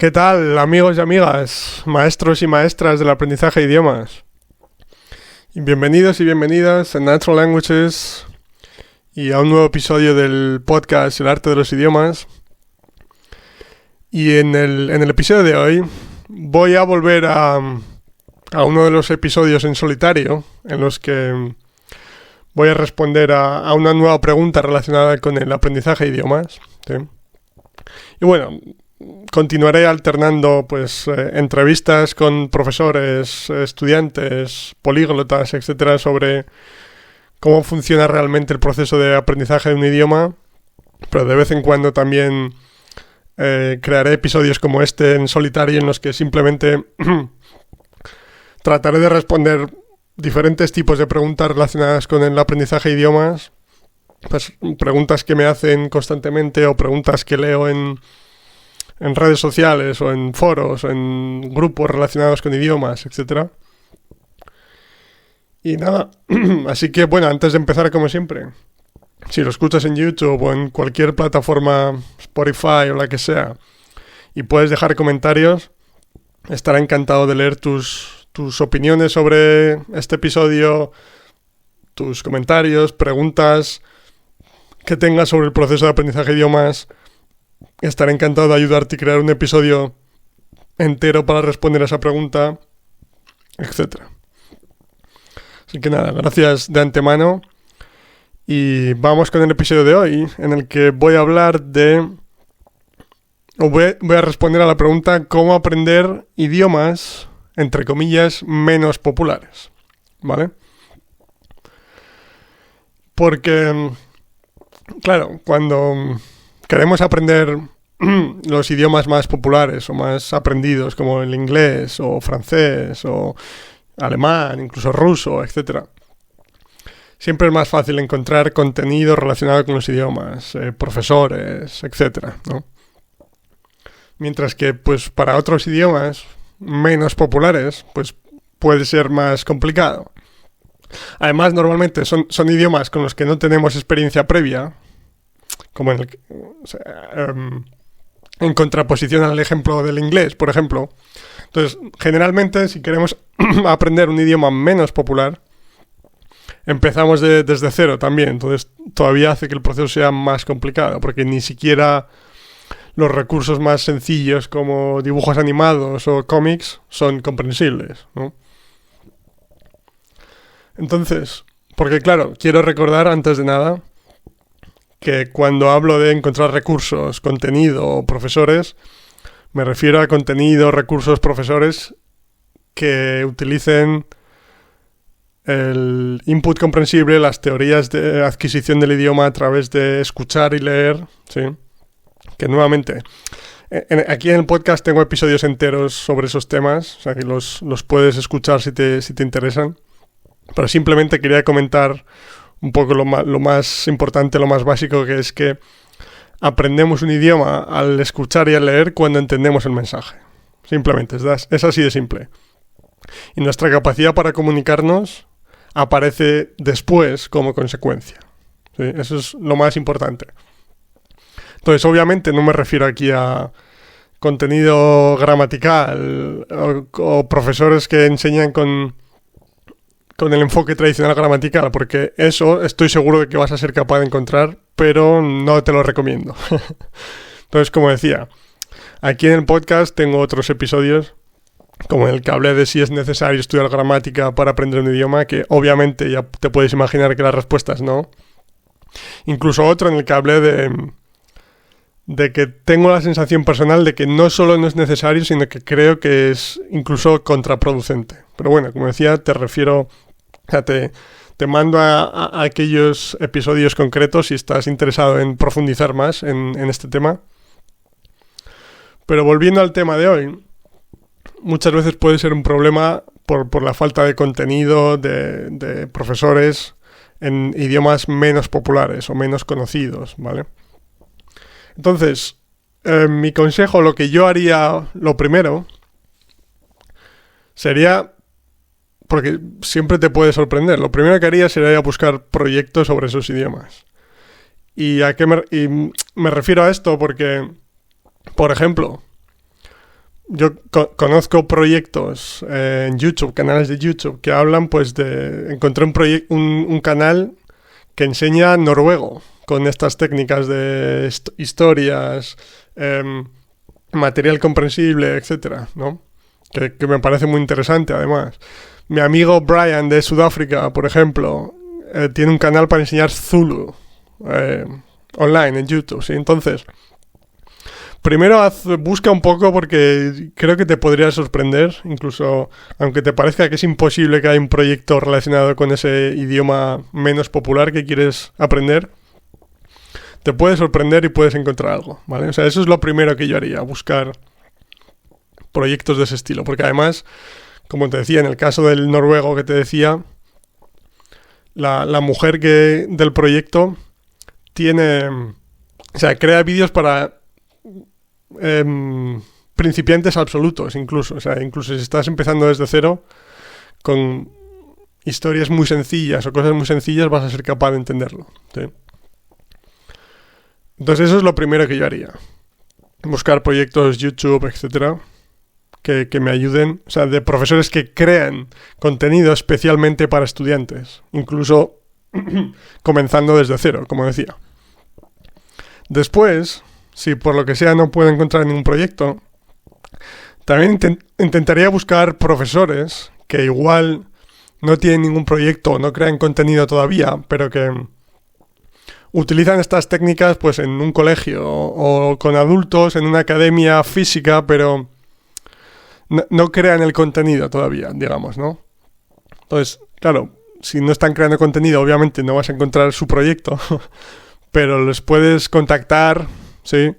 ¿Qué tal, amigos y amigas, maestros y maestras del aprendizaje de idiomas? Y bienvenidos y bienvenidas a Natural Languages y a un nuevo episodio del podcast El arte de los idiomas. Y en el episodio de hoy voy a volver a uno de los episodios en solitario en los que voy a responder a una nueva pregunta relacionada con el aprendizaje de idiomas, ¿sí? Y bueno, continuaré alternando entrevistas con profesores, estudiantes, políglotas, etcétera, sobre cómo funciona realmente el proceso de aprendizaje de un idioma, pero de vez en cuando también crearé episodios como este en solitario en los que simplemente trataré de responder diferentes tipos de preguntas relacionadas con el aprendizaje de idiomas, pues preguntas que me hacen constantemente o preguntas que leo en redes sociales o en foros o en grupos relacionados con idiomas, etc. Y nada, así que bueno, antes de empezar, como siempre, si lo escuchas en YouTube o en cualquier plataforma, Spotify o la que sea, y puedes dejar comentarios, estaré encantado de leer tus opiniones sobre este episodio, tus comentarios, preguntas que tengas sobre el proceso de aprendizaje de idiomas. Estaré encantado de ayudarte y crear un episodio entero para responder a esa pregunta, etc. Así que nada, gracias de antemano. Y vamos con el episodio de hoy, en el que voy a responder a la pregunta ¿cómo aprender idiomas, entre comillas, menos populares? ¿Vale? Porque, claro, cuando queremos aprender los idiomas más populares o más aprendidos, como el inglés o francés o alemán, incluso ruso, etc., siempre es más fácil encontrar contenido relacionado con los idiomas, profesores, etc., ¿no? Mientras que, pues, para otros idiomas menos populares, pues, puede ser más complicado. Además, normalmente son idiomas con los que no tenemos experiencia previa, como en contraposición al ejemplo del inglés, por ejemplo. Entonces, generalmente, si queremos aprender un idioma menos popular, empezamos desde cero también. Entonces, todavía hace que el proceso sea más complicado, porque ni siquiera los recursos más sencillos como dibujos animados o cómics son comprensibles, ¿no? Entonces, porque claro, quiero recordar antes de nada que cuando hablo de encontrar recursos, contenido o profesores, me refiero a contenido, recursos, profesores que utilicen el input comprensible, las teorías de adquisición del idioma a través de escuchar y leer, ¿sí? Que nuevamente, aquí en el podcast tengo episodios enteros sobre esos temas, o sea que los puedes escuchar si te interesan, pero simplemente quería comentar un poco lo más importante, lo más básico, que es que aprendemos un idioma al escuchar y al leer cuando entendemos el mensaje. Simplemente, es así de simple. Y nuestra capacidad para comunicarnos aparece después como consecuencia, ¿sí? Eso es lo más importante. Entonces, obviamente, no me refiero aquí a contenido gramatical o profesores que enseñan con el enfoque tradicional gramatical, porque eso estoy seguro de que vas a ser capaz de encontrar, pero no te lo recomiendo. Entonces, como decía, aquí en el podcast tengo otros episodios, como el que hablé de si es necesario estudiar gramática para aprender un idioma, que obviamente ya te puedes imaginar que la respuesta es no. Incluso otro en el que hablé de que tengo la sensación personal de que no solo no es necesario, sino que creo que es incluso contraproducente. Pero bueno, como decía, te mando a aquellos episodios concretos si estás interesado en profundizar más en este tema. Pero volviendo al tema de hoy, muchas veces puede ser un problema por la falta de contenido de profesores en idiomas menos populares o menos conocidos, ¿vale? Entonces, mi consejo, lo que yo haría, lo primero, sería, porque siempre te puede sorprender, lo primero que haría sería buscar proyectos sobre esos idiomas. ¿Y a qué me refiero a esto? Porque, por ejemplo, yo conozco proyectos en YouTube, canales de YouTube, que hablan pues de... Encontré un canal que enseña noruego con estas técnicas de historias, material comprensible, etcétera, ¿no? Que me parece muy interesante, además. Mi amigo Brian de Sudáfrica, por ejemplo, tiene un canal para enseñar Zulu online en YouTube, ¿sí? Entonces, primero busca un poco porque creo que te podría sorprender, incluso aunque te parezca que es imposible que haya un proyecto relacionado con ese idioma menos popular que quieres aprender, te puede sorprender y puedes encontrar algo, ¿vale? O sea, eso es lo primero que yo haría, buscar proyectos de ese estilo, porque además, como te decía, en el caso del noruego que te decía, la mujer del proyecto tiene, o sea, crea vídeos para principiantes absolutos, incluso, o sea, incluso si estás empezando desde cero, con historias muy sencillas o cosas muy sencillas vas a ser capaz de entenderlo, ¿sí? Entonces eso es lo primero que yo haría, buscar proyectos YouTube, etcétera, que me ayuden, o sea, de profesores que crean contenido especialmente para estudiantes, incluso comenzando desde cero, como decía. Después, si por lo que sea no puedo encontrar ningún proyecto, también intentaría buscar profesores que igual no tienen ningún proyecto, no crean contenido todavía, pero que utilizan estas técnicas pues en un colegio o con adultos en una academia física, pero no crean el contenido todavía, digamos, ¿no? Entonces, claro, si no están creando contenido, obviamente no vas a encontrar su proyecto, pero les puedes contactar, ¿sí?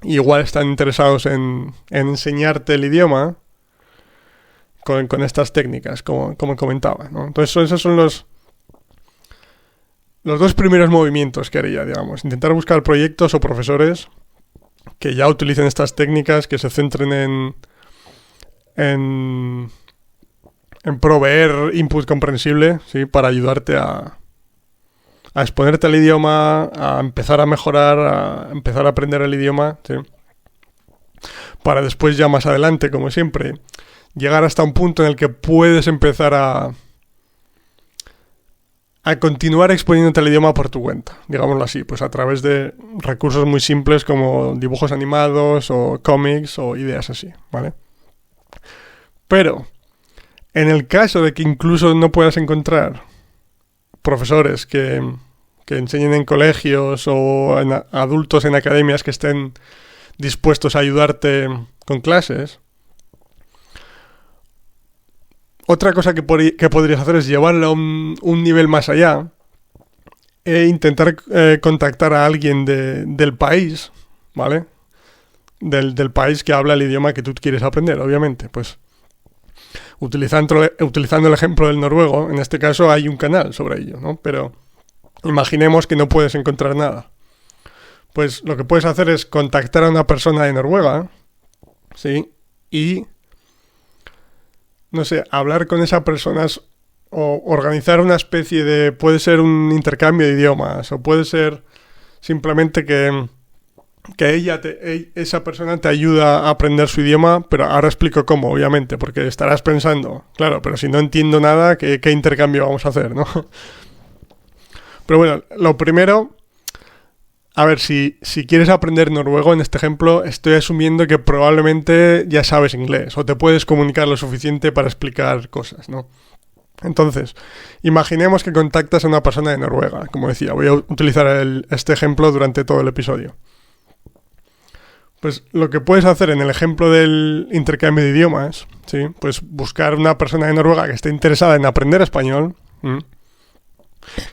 Igual están interesados en enseñarte el idioma con estas técnicas, como comentaba, ¿no? Entonces, esos son los dos primeros movimientos que haría, digamos. Intentar buscar proyectos o profesores que ya utilicen estas técnicas, que se centren en proveer input comprensible, ¿sí? Para ayudarte a exponerte al idioma, a empezar a mejorar, a empezar a aprender el idioma, ¿sí? Para después ya más adelante, como siempre, llegar hasta un punto en el que puedes empezar a continuar exponiéndote el idioma por tu cuenta, digámoslo así, pues a través de recursos muy simples como dibujos animados o cómics o ideas así, ¿vale? Pero, en el caso de que incluso no puedas encontrar profesores que enseñen en colegios o adultos en academias que estén dispuestos a ayudarte con clases, otra cosa que podrías hacer es llevarlo a un nivel más allá e intentar contactar a alguien del país, ¿vale? Del país que habla el idioma que tú quieres aprender, obviamente. Pues utilizando el ejemplo del noruego, en este caso hay un canal sobre ello, ¿no? Pero imaginemos que no puedes encontrar nada. Pues lo que puedes hacer es contactar a una persona de Noruega, ¿sí? Y no sé, hablar con esa persona o organizar una especie de... Puede ser un intercambio de idiomas o puede ser simplemente que esa persona te ayuda a aprender su idioma, pero ahora explico cómo, obviamente, porque estarás pensando, claro, pero si no entiendo nada, ¿qué intercambio vamos a hacer, no? Pero bueno, lo primero... A ver, si quieres aprender noruego, en este ejemplo, estoy asumiendo que probablemente ya sabes inglés o te puedes comunicar lo suficiente para explicar cosas, ¿no? Entonces, imaginemos que contactas a una persona de Noruega. Como decía, voy a utilizar este ejemplo durante todo el episodio. Pues lo que puedes hacer en el ejemplo del intercambio de idiomas, ¿sí? Pues buscar una persona de Noruega que esté interesada en aprender español,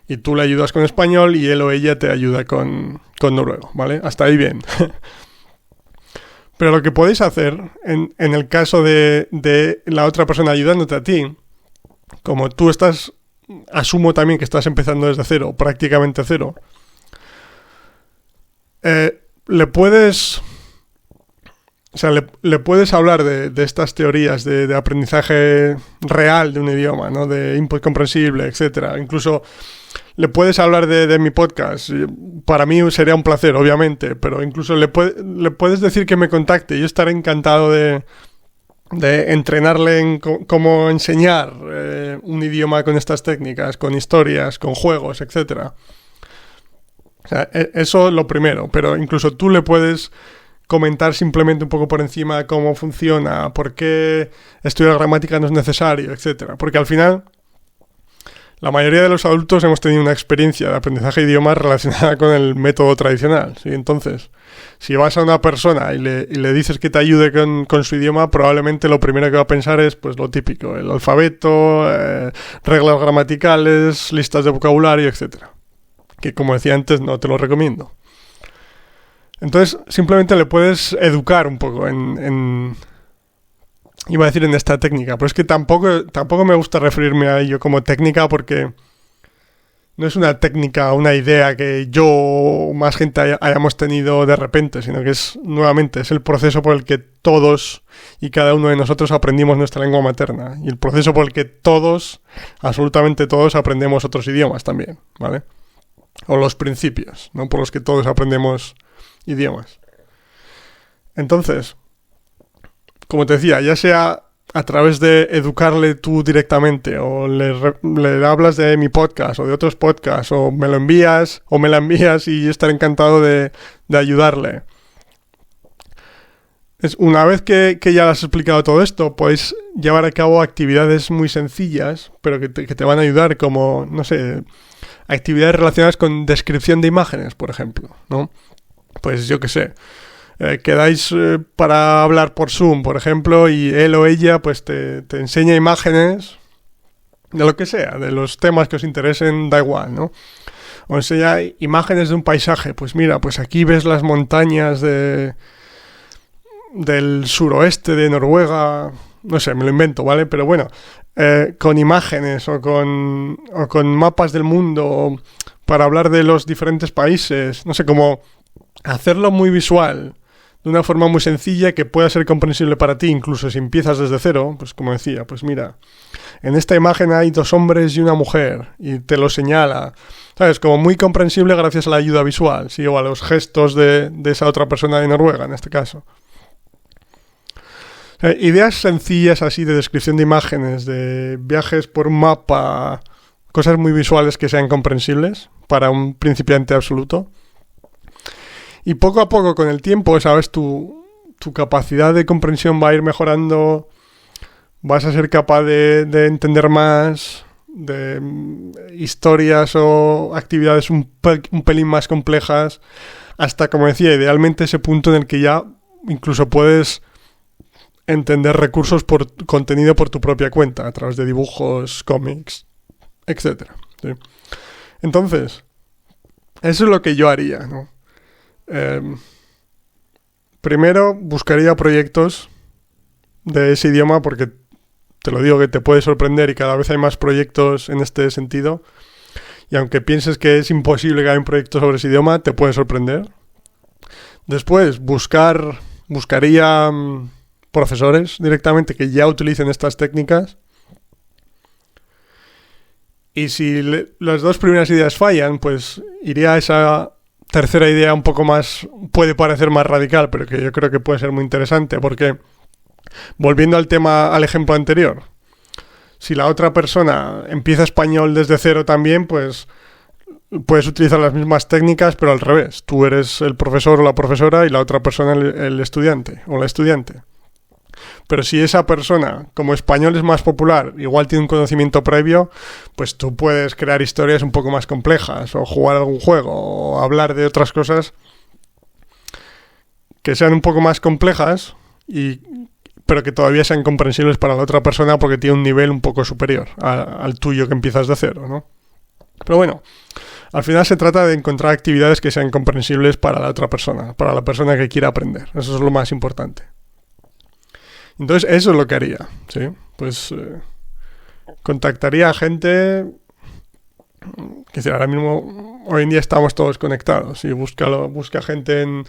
y tú le ayudas con español y él o ella te ayuda con noruego, ¿vale? Hasta ahí bien. Pero lo que podéis hacer en el caso de la otra persona ayudándote a ti, como tú asumo también que estás empezando desde cero, prácticamente cero, le puedes hablar de estas teorías de aprendizaje real de un idioma, ¿no? De input comprensible, etcétera. Incluso le puedes hablar de mi podcast. Para mí sería un placer, obviamente, pero incluso le puedes decir que me contacte. Yo estaré encantado de de entrenarle en cómo enseñar un idioma con estas técnicas, con historias, con juegos, etc. O sea, eso lo primero, pero incluso tú le puedes comentar simplemente un poco por encima cómo funciona, por qué estudiar gramática no es necesario, etc. Porque al final la mayoría de los adultos hemos tenido una experiencia de aprendizaje de idiomas relacionada con el método tradicional, ¿sí? Entonces, si vas a una persona y le dices que te ayude con su idioma, probablemente lo primero que va a pensar es pues lo típico, el alfabeto, reglas gramaticales, listas de vocabulario, etc. Que como decía antes, no te lo recomiendo. Entonces, simplemente le puedes educar un poco iba a decir en esta técnica, pero es que tampoco me gusta referirme a ello como técnica porque no es una técnica, una idea que yo o más gente hayamos tenido de repente, sino que es el proceso por el que todos y cada uno de nosotros aprendimos nuestra lengua materna y el proceso por el que todos, absolutamente todos, aprendemos otros idiomas también, ¿vale? O los principios, ¿no? Por los que todos aprendemos idiomas. Entonces, como te decía, ya sea a través de educarle tú directamente o le hablas de mi podcast o de otros podcasts o me lo envías o me la envías y yo estaré encantado de ayudarle. Una vez que ya le has explicado todo esto, puedes llevar a cabo actividades muy sencillas, pero que te van a ayudar, como, no sé, actividades relacionadas con descripción de imágenes, por ejemplo, ¿no? Pues yo qué sé. Quedáis para hablar por Zoom, por ejemplo, y él o ella pues te enseña imágenes de lo que sea, de los temas que os interesen, da igual, ¿no? O enseña imágenes de un paisaje, pues mira, pues aquí ves las montañas del suroeste de Noruega, no sé, me lo invento, ¿vale? Pero bueno, con imágenes o con mapas del mundo para hablar de los diferentes países, no sé, como hacerlo muy visual, de una forma muy sencilla que pueda ser comprensible para ti, incluso si empiezas desde cero, pues como decía, pues mira, en esta imagen hay 2 hombres y una mujer, y te lo señala, ¿sabes? Como muy comprensible gracias a la ayuda visual, ¿sí? O a los gestos de esa otra persona de Noruega, en este caso. O sea, ideas sencillas así de descripción de imágenes, de viajes por un mapa, cosas muy visuales que sean comprensibles para un principiante absoluto. Y poco a poco, con el tiempo, sabes, tu capacidad de comprensión va a ir mejorando, vas a ser capaz de entender más, de historias o actividades un pelín más complejas, hasta, como decía, idealmente ese punto en el que ya incluso puedes entender recursos por contenido por tu propia cuenta, a través de dibujos, cómics, etc. ¿Sí? Entonces, eso es lo que yo haría, ¿no? Primero buscaría proyectos de ese idioma porque te lo digo que te puede sorprender y cada vez hay más proyectos en este sentido y aunque pienses que es imposible que haya un proyecto sobre ese idioma, te puede sorprender. Después buscaría profesores directamente que ya utilicen estas técnicas y si las 2 primeras ideas fallan, pues iría a esa tercera idea un poco más, puede parecer más radical, pero que yo creo que puede ser muy interesante, porque volviendo al ejemplo anterior, si la otra persona empieza español desde cero también, pues puedes utilizar las mismas técnicas, pero al revés. Tú eres el profesor o la profesora y la otra persona el estudiante o la estudiante. Pero si esa persona, como español es más popular, igual tiene un conocimiento previo, pues tú puedes crear historias un poco más complejas, o jugar algún juego, o hablar de otras cosas que sean un poco más complejas, pero que todavía sean comprensibles para la otra persona porque tiene un nivel un poco superior al tuyo que empiezas de cero, ¿no? Pero bueno, al final se trata de encontrar actividades que sean comprensibles para la otra persona, para la persona que quiera aprender. Eso es lo más importante. Entonces eso es lo que haría, ¿sí? Pues contactaría a gente, que ahora mismo, hoy en día estamos todos conectados, y busca gente en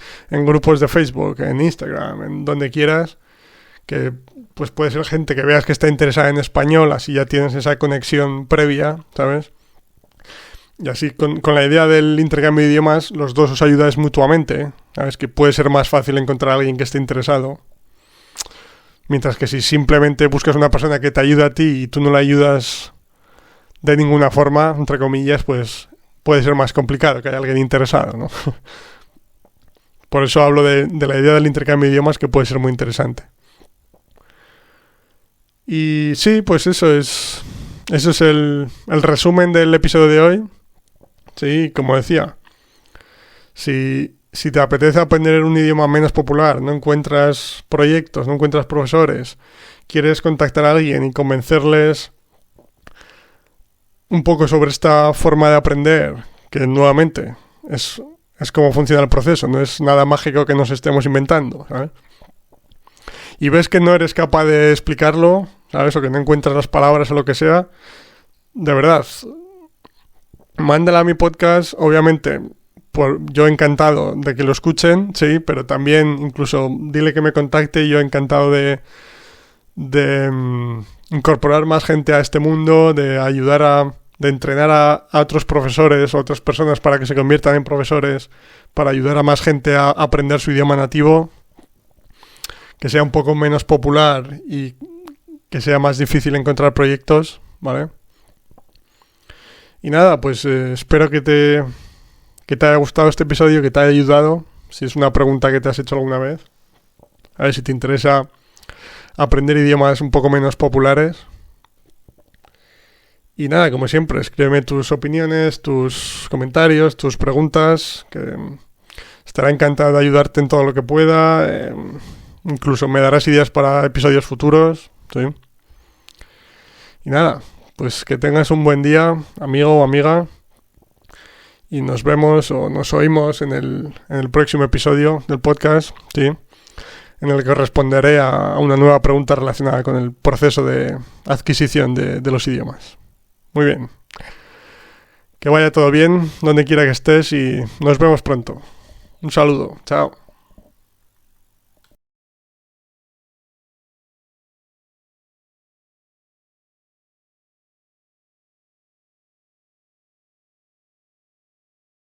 grupos de Facebook, en Instagram, en donde quieras, que pues puede ser gente que veas que está interesada en español, así ya tienes esa conexión previa, ¿sabes? Y así con la idea del intercambio de idiomas, los dos os ayudáis mutuamente, ¿sabes? Que puede ser más fácil encontrar a alguien que esté interesado. Mientras que si simplemente buscas una persona que te ayude a ti y tú no la ayudas de ninguna forma, entre comillas, pues puede ser más complicado que haya alguien interesado, ¿no? Por eso hablo de la idea del intercambio de idiomas, que puede ser muy interesante. Y sí, pues eso es el resumen del episodio de hoy. Sí, como decía, si te apetece aprender un idioma menos popular, no encuentras proyectos, no encuentras profesores, quieres contactar a alguien y convencerles un poco sobre esta forma de aprender, que nuevamente es cómo funciona el proceso, no es nada mágico que nos estemos inventando, ¿sabes? Y ves que no eres capaz de explicarlo, ¿sabes? O que no encuentras las palabras o lo que sea, de verdad, mándala a mi podcast, obviamente, yo encantado de que lo escuchen, sí, pero también incluso dile que me contacte y yo encantado de incorporar más gente a este mundo, de ayudar de entrenar a otros profesores o otras personas para que se conviertan en profesores, para ayudar a más gente a aprender su idioma nativo, que sea un poco menos popular y que sea más difícil encontrar proyectos, ¿vale? Y nada, pues espero que te haya gustado este episodio, que te haya ayudado, si es una pregunta que te has hecho alguna vez. A ver si te interesa aprender idiomas un poco menos populares. Y nada, como siempre, escríbeme tus opiniones, tus comentarios, tus preguntas, que estaré encantado de ayudarte en todo lo que pueda. Incluso me darás ideas para episodios futuros, ¿sí? Y nada, pues que tengas un buen día, amigo o amiga. Y nos vemos o nos oímos en el próximo episodio del podcast, ¿sí? En el que responderé a una nueva pregunta relacionada con el proceso de adquisición de los idiomas. Muy bien. Que vaya todo bien, donde quiera que estés, y nos vemos pronto. Un saludo. Chao.